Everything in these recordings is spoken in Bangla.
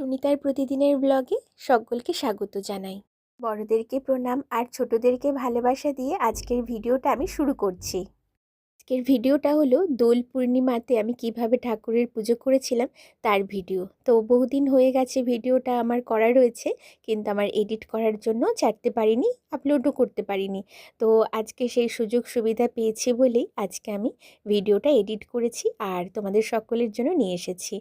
সুনিতার প্রতিদিনের ব্লগে সকলকে স্বাগত জানাই। বড়দেরকে প্রণাম আর ছোটদেরকে ভালোবাসা দিয়ে আজকের ভিডিওটা আমি শুরু করছি। আজকের ভিডিওটা হলো দোল পূর্ণিমাতে আমি কিভাবে ঠাকুরের পুজো করেছিলাম তার ভিডিও। তো বহুদিন হয়ে গেছে ভিডিওটা আমার করা রয়েছে, কিন্তু আমার এডিট করার জন্য ছাড়তে পারিনি, আপলোডও করতে পারিনি। তো আজকে সেই সুযোগ সুবিধা পেয়েছি বলেই আজকে আমি ভিডিওটা এডিট করেছি আর তোমাদের সকলের জন্য নিয়ে এসেছি।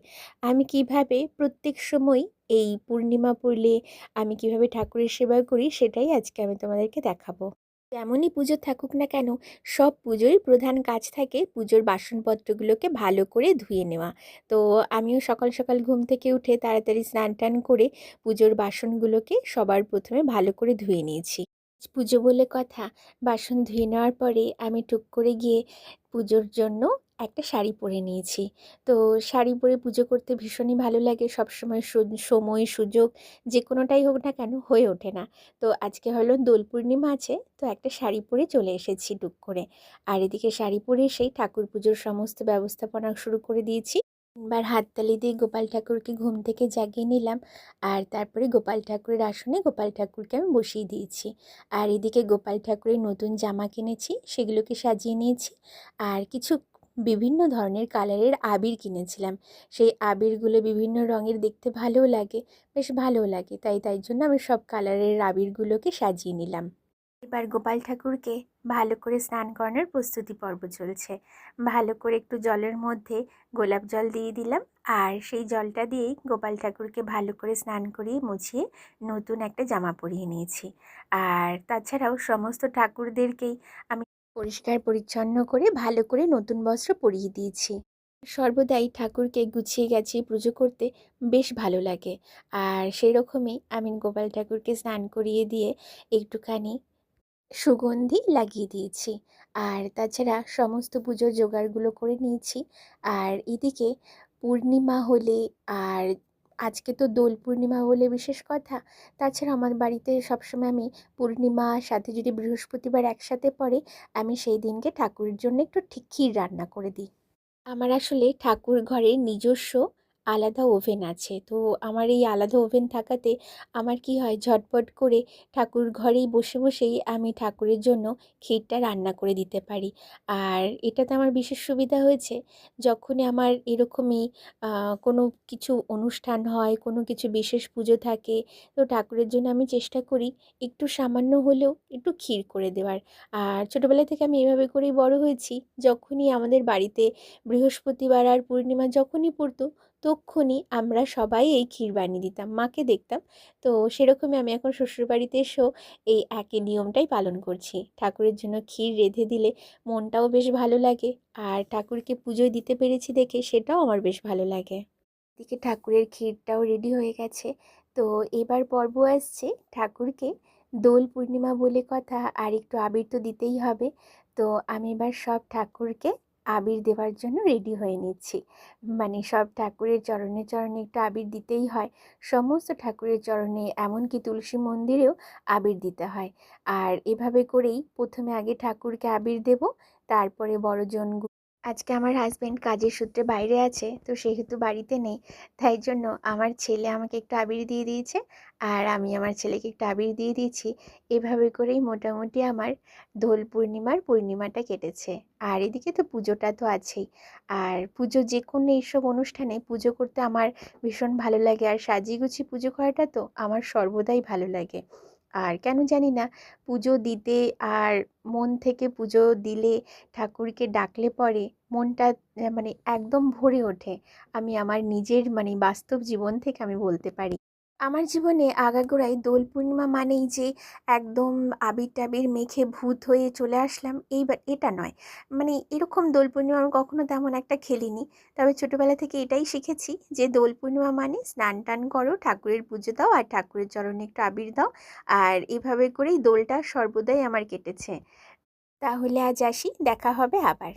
আমি কিভাবে প্রত্যেক সময় এই পূর্ণিমা পড়লে আমি কিভাবে ঠাকুরের সেবা করি সেটাই আজকে আমি তোমাদেরকে দেখাবো। যেমনই পুজো থাকুক না কেন, সব পুজোই প্রধান কাজ থাকে পুজোর বাসনপত্রগুলোকে ভালো করে ধুয়ে নেওয়া। তো আমিও সকাল সকাল ঘুম থেকে উঠে তাড়াতাড়ি স্নান টান করে পুজোর বাসনগুলোকে সবার প্রথমে ভালো করে ধুয়ে নিয়েছি। পুজো বলে কথা, বাসন ধুয়ে নেওয়ার পরে আমি টুক করে গিয়ে পুজোর জন্য একটা শাড়ি পরে নিয়েছি। তো শাড়ি পরে পুজো করতে ভীষণই ভালো লাগে। সবসময় সময় সুযোগ যে কোনোটাই হোক না কেন হয়ে ওঠে না। তো আজকে হলো দোল পূর্ণিমা আছে, তো একটা শাড়ি পরে চলে এসেছি টুক করে। আর এদিকে শাড়ি পরে এসেই ঠাকুর পুজোর সমস্ত ব্যবস্থাপনা শুরু করে দিয়েছি। এবার হাততালি দিয়ে গোপাল ঠাকুরকে ঘুম থেকে জাগিয়ে নিলাম, আর তারপরে গোপাল ঠাকুরের আসনে গোপাল ঠাকুরকে আমি বসিয়ে দিয়েছি। আর এদিকে গোপাল ঠাকুরের নতুন জামা কিনেছি, সেগুলোকে সাজিয়ে নিয়েছি। আর কিছু বিভিন্ন ধরনের কালারের আবির কিনেছিলাম। সেই আবিরগুলো বিভিন্ন রঙের, দেখতে ভালোও লাগে, বেশ ভালোও লাগে, তাই জন্য আমি সব কালারের আবিরগুলোকে সাজিয়ে নিলাম। এবার গোপাল ঠাকুরকে ভালো করে স্নান করানোর প্রস্তুতি পর্ব চলছে। ভালো করে একটু জলের মধ্যে গোলাপ জল দিয়ে দিলাম, আর সেই জলটা দিয়েই গোপাল ঠাকুরকে ভালো করে স্নান করিয়ে মুছিয়ে নতুন একটা জামা পরিয়ে নিয়েছি। আর তাছাড়াও সমস্ত ঠাকুরদেরকেই আমি পরিষ্কার পরিচ্ছন্ন করে ভালো করে নতুন বস্ত্র পরিয়ে দিয়েছি। সর্বদাই ঠাকুরকে গুছিয়ে গাছিয়ে পুজো করতে বেশ ভালো লাগে। আর সেই রকমই আমি গোপাল ঠাকুরকে স্নান করিয়ে দিয়ে একটুখানি সুগন্ধি লাগিয়ে দিয়েছি। আর তাছাড়া সমস্ত পুজোর জোগাড়গুলো করে নিয়েছি। আর এদিকে পূর্ণিমা হলে, আর আজকে তো দোল পূর্ণিমা বলে বিশেষ কথা, তাছাড়া আমার বাড়িতে সবসময় আমি পূর্ণিমা সাথে যদি বৃহস্পতিবার একসাথে পড়ে, আমি সেই দিনকে ঠাকুরের জন্য একটু ঠিক ক্ষীর রান্না করে দিই। আমার আসলে ঠাকুর ঘরে নিজস্ব আলাদা ওভেন আছে। তো আমার এই আলাদা ওভেন থাকাতে আমার কি হয়, ঝটপট করে ঠাকুর ঘরেই বসে বসেই আমি ঠাকুরের জন্য ক্ষীরটা রান্না করে দিতে পারি। আর এটাতে আমার বিশেষ সুবিধা হয়েছে, যখনই আমার এরকমই কোনো কিছু অনুষ্ঠান হয়, কোনো কিছু বিশেষ পুজো থাকে, তো ঠাকুরের জন্য আমি চেষ্টা করি একটু সামান্য হলেও একটু ক্ষীর করে দেওয়ার। আর ছোটোবেলা থেকে আমি এভাবে করেই বড় হয়েছি। যখনই আমাদের বাড়িতে বৃহস্পতিবার আর পূর্ণিমা যখনই পড়তো, তক্ষুনি আমরা সবাই এই ক্ষীর বানিয়ে দিতাম, মাকে দেখতাম। তো সেরকমই আমি এখন শ্বশুরবাড়িতে এসেও এই একই নিয়মটাই পালন করছি। ঠাকুরের জন্য ক্ষীর রেঁধে দিলে মনটাও বেশ ভালো লাগে, আর ঠাকুরকে পুজোয় দিতে পেরেছি দেখে সেটাও আমার বেশ ভালো লাগে। এদিকে ঠাকুরের ক্ষীরটাও রেডি হয়ে গেছে। তো এবার পর্ব আসছে ঠাকুরকে দোল পূর্ণিমা বলে কথা, আর একটু আবির তো দিতেই হবে। তো আমি এবার সব ঠাকুরকে আবির দেওয়ার জন্য রেডি হয়ে নিচ্ছি। মানে সব ঠাকুরের চরণে চরণে একটু আবির দিতেই হয়। সমস্ত ঠাকুরের চরণে, এমনকি তুলসী মন্দিরেও আবির দিতে হয়। আর এভাবে করেই প্রথমে আগে ঠাকুরকে আবির দেব, তারপরে বড়জন। আজকে আমার হাজব্যান্ড কাজের সূত্রে বাইরে আছে, তো সেহেতু বাড়িতে নেই। তাই জন্য আমার ছেলে আমাকে একটু আবির দিয়ে দিয়েছে, আর আমি আমার ছেলেকে একটু আবির দিয়ে দিয়েছি। এভাবে করেই মোটামুটি আমার দোল পূর্ণিমাটা কেটেছে। আর এদিকে তো পুজোটা তো আছেই। আর পুজো যে কোনো এইসব অনুষ্ঠানে পুজো করতে আমার ভীষণ ভালো লাগে, আর সাজিয়ে গুছিয়ে পুজো করাটা তো আমার সর্বদাই ভালো লাগে। আর কেন জানি না, পুজো দিতে আর মন থেকে পুজো দিলে, ঠাকুরকে ডাকলে পরে মনটা মানে একদম ভরে ওঠে। আমি আমার নিজের বাস্তব জীবন থেকে আমি বলতে পারি। আমার জীবনে আগাগোড়াই দোল পূর্ণিমা মানেই যে একদম আবির টাবির মেখে ভূত হয়ে চলে আসলাম, এটা নয়। এরকম দোল পূর্ণিমা আমি কখনো তেমন একটা খেলিনি। তবে ছোটোবেলা থেকে এটাই শিখেছি যে দোল পূর্ণিমা মানে স্নান টান করো, ঠাকুরের পুজো দাও, আর ঠাকুরের চরণে একটু আবির দাও। আর এভাবে করেই দোলটা সর্বদাই আমার কেটেছে। তাহলে আজ আসি, দেখা হবে আবার।